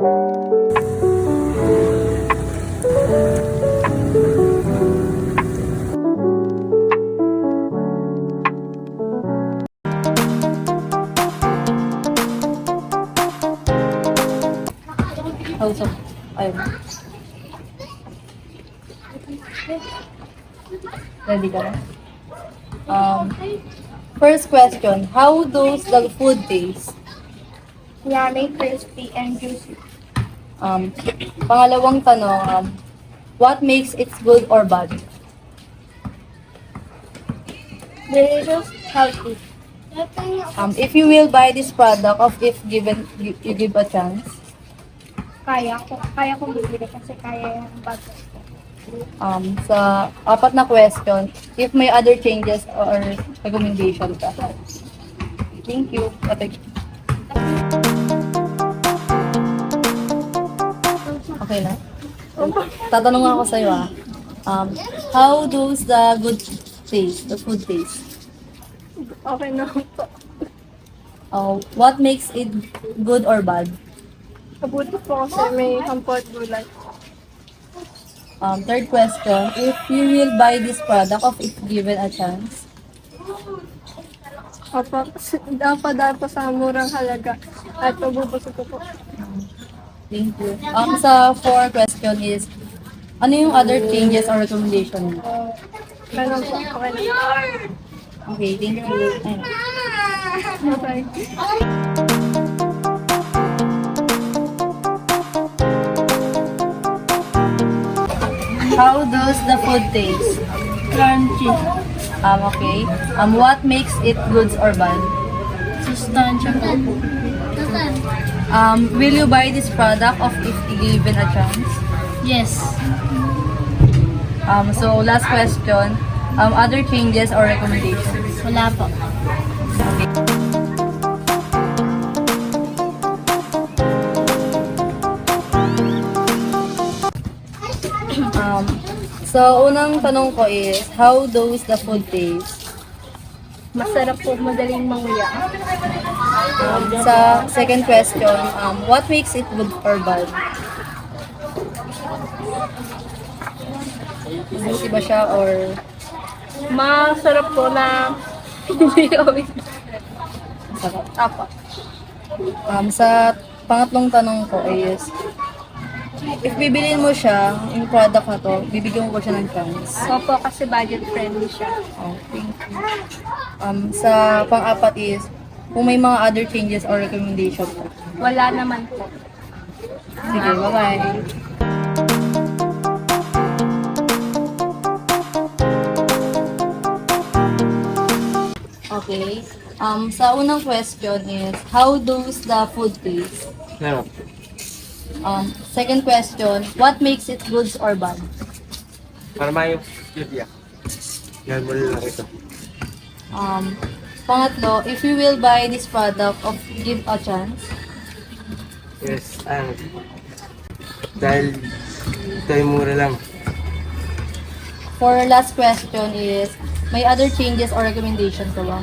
Also, ayun. Ready ka na? First question, how does the food taste? Yummy, crispy, and juicy. Pangalawang tanong, what makes it good or bad? Delicious, healthy. If you will buy this product of if given you give a chance. Kaya kong bibili kasi kaya yung budget ko. Sa apat na question, if may other changes or recommendation ka. Thank you. Okay na? Tatanong ako sa'yo how does the food taste? Okay na po. What makes it good or bad? Kabuti po kasi may comfort gulay. Third question, if you will buy this product of if given a chance. Opo, dapat sa murang halaga at mabubusog ko po. Thank you. Sa fourth question is, ano yung other changes or recommendation mo? Ganun po, okay na. Okay, thank you. Ayun. Okay. How does the food taste? Crunchy. Okay. What makes it good or bad? Sustansya po. Will you buy this product of if given a chance? Yes. So last question, other changes or recommendations? Wala po. So unang tanong ko is, how does the food taste? Masarap po, madaling manguya. Sa second question, what makes it good or bad? Mabuti ba siya or Masarap po na hindi oil. sarap? Apo. Sa pangatlong tanong ko is, if bibilin mo siya, yung product na to, bibigyan mo ba siya ng chance? Opo, kasi budget friendly siya. Oh, thank you. Sa pang-apat is, kung may mga other changes or recommendation po. Wala naman po. Sige, bye-bye. Okay. Sa unang question is, how does the food taste? Sarap. Second question, what makes it good or bad? Para maayos yun yan. Yan mo lang ito. Pangatlo, if you will buy this product of give a chance. Yes, dahil ito ay mura lang. For last question is, may other changes or recommendation ka ba?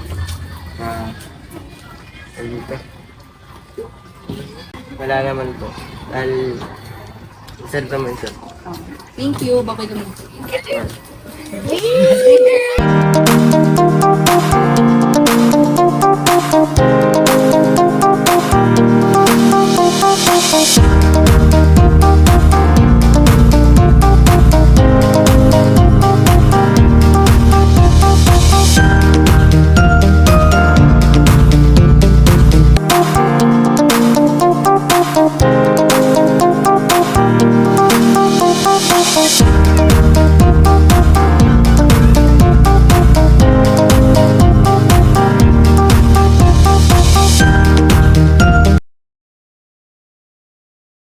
Ay dito. Wala naman po. Dahil isang naman ito. Thank you. Bye-bye kami.